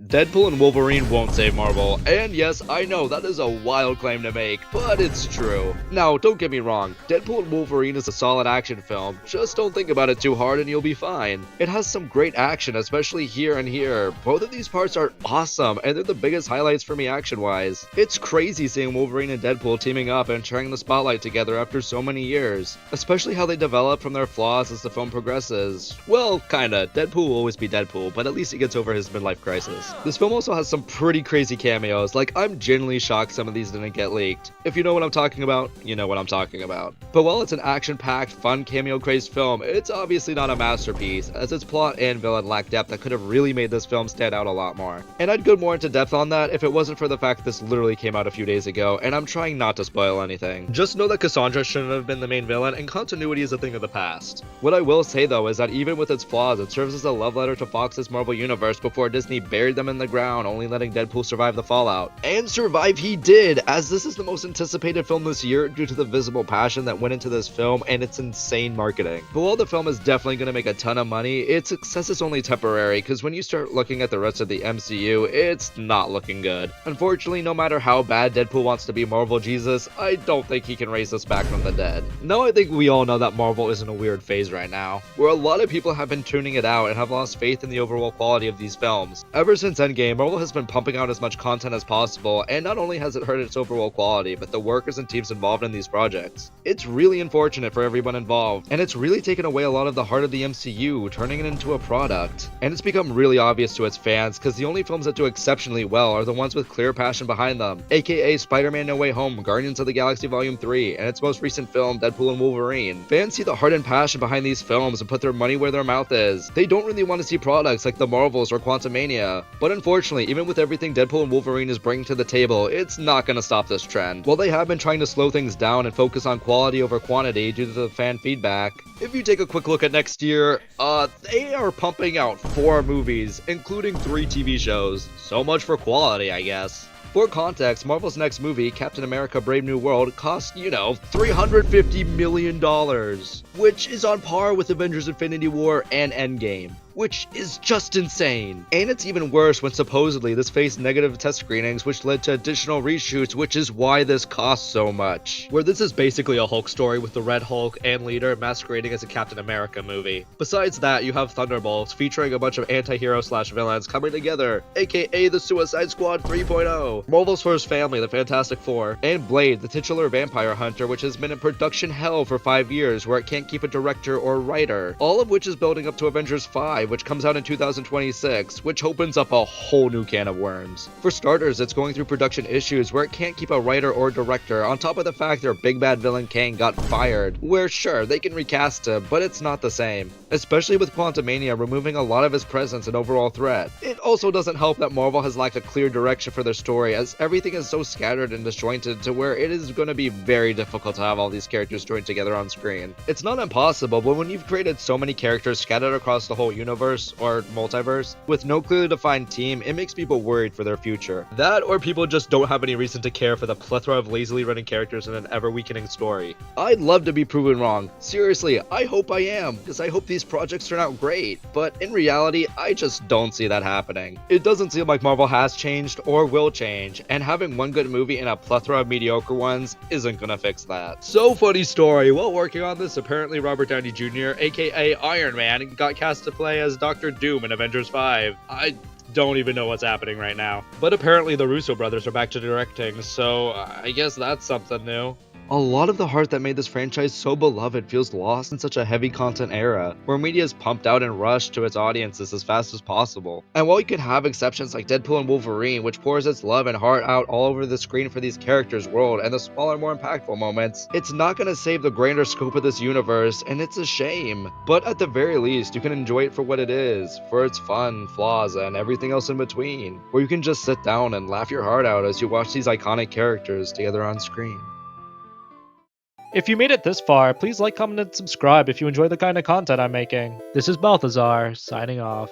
Deadpool and Wolverine won't save Marvel, and yes, I know that is a wild claim to make, but it's true. Now, don't get me wrong, Deadpool and Wolverine is a solid action film, just don't think about it too hard and you'll be fine. It has some great action, especially here and here. Both of these parts are awesome, and they're the biggest highlights for me action-wise. It's crazy seeing Wolverine and Deadpool teaming up and sharing the spotlight together after so many years, especially how they develop from their flaws as the film progresses. Well, kinda. Deadpool will always be Deadpool, but at least he gets over his midlife crisis. This film also has some pretty crazy cameos, like I'm genuinely shocked some of these didn't get leaked. If you know what I'm talking about, you know what I'm talking about. But while it's an action-packed, fun, cameo-crazed film, it's obviously not a masterpiece, as its plot and villain lack depth that could have really made this film stand out a lot more. And I'd go more into depth on that if it wasn't for the fact this literally came out a few days ago, and I'm trying not to spoil anything. Just know that Cassandra shouldn't have been the main villain, and continuity is a thing of the past. What I will say though is that even with its flaws, it serves as a love letter to Fox's Marvel Universe before Disney buried them in the ground, only letting Deadpool survive the fallout. And survive he did, as this is the most anticipated film this year due to the visible passion that went into this film and its insane marketing. But while the film is definitely going to make a ton of money, its success is only temporary, because when you start looking at the rest of the MCU, it's not looking good. Unfortunately, no matter how bad Deadpool wants to be Marvel Jesus, I don't think he can raise us back from the dead. Now I think we all know that Marvel is in a weird phase right now, where a lot of people have been tuning it out and have lost faith in the overall quality of these films. Ever since Endgame, Marvel has been pumping out as much content as possible, and not only has it hurt its overall quality, but the workers and teams involved in these projects. It's really unfortunate for everyone involved, and it's really taken away a lot of the heart of the MCU, turning it into a product. And it's become really obvious to its fans, because the only films that do exceptionally well are the ones with clear passion behind them, aka Spider-Man No Way Home, Guardians of the Galaxy Volume 3, and its most recent film, Deadpool and Wolverine. Fans see the heart and passion behind these films and put their money where their mouth is. They don't really want to see products like the Marvels or Quantumania. But unfortunately, even with everything Deadpool and Wolverine is bringing to the table, it's not gonna stop this trend. While they have been trying to slow things down and focus on quality over quantity due to the fan feedback, if you take a quick look at next year, they are pumping out 4 movies, including 3 TV shows. So much for quality, I guess. For context, Marvel's next movie, Captain America: Brave New World, cost, $350 million, which is on par with Avengers: Infinity War and Endgame, which is just insane. And it's even worse when supposedly this faced negative test screenings, which led to additional reshoots, which is why this costs so much. Where this is basically a Hulk story with the Red Hulk and leader masquerading as a Captain America movie. Besides that, you have Thunderbolts featuring a bunch of anti-hero/villains coming together, aka the Suicide Squad 3.0, Marvel's first family, the Fantastic Four, and Blade, the titular vampire hunter, which has been in production hell for 5 years, where it can't keep a director or writer, all of which is building up to Avengers 5, which comes out in 2026, which opens up a whole new can of worms. For starters, it's going through production issues where it can't keep a writer or director, on top of the fact their big bad villain Kang got fired, where sure, they can recast him, but it's not the same. Especially with Quantumania removing a lot of his presence and overall threat. It also doesn't help that Marvel has lacked a clear direction for their story, as everything is so scattered and disjointed to where it is going to be very difficult to have all these characters joined together on screen. It's not impossible, but when you've created so many characters scattered across the whole universe, or multiverse, with no clearly defined team, it makes people worried for their future. That, or people just don't have any reason to care for the plethora of lazily running characters in an ever-weakening story. I'd love to be proven wrong. Seriously, I hope I am, because I hope these projects turn out great, but in reality, I just don't see that happening. It doesn't seem like Marvel has changed or will change, and having one good movie and a plethora of mediocre ones isn't gonna fix that. So funny story, while working on this, apparently Robert Downey Jr., aka Iron Man, got cast to play as Dr. Doom in Avengers 5. I don't even know what's happening right now. But apparently the Russo brothers are back to directing, so I guess that's something new. A lot of the heart that made this franchise so beloved feels lost in such a heavy content era, where media is pumped out and rushed to its audiences as fast as possible. And while you can have exceptions like Deadpool and Wolverine, which pours its love and heart out all over the screen for these characters' world and the smaller, more impactful moments, it's not gonna save the grander scope of this universe, and it's a shame. But at the very least, you can enjoy it for what it is, for its fun, flaws, and everything else in between, where you can just sit down and laugh your heart out as you watch these iconic characters together on screen. If you made it this far, please like, comment, and subscribe if you enjoy the kind of content I'm making. This is Balthazar, signing off.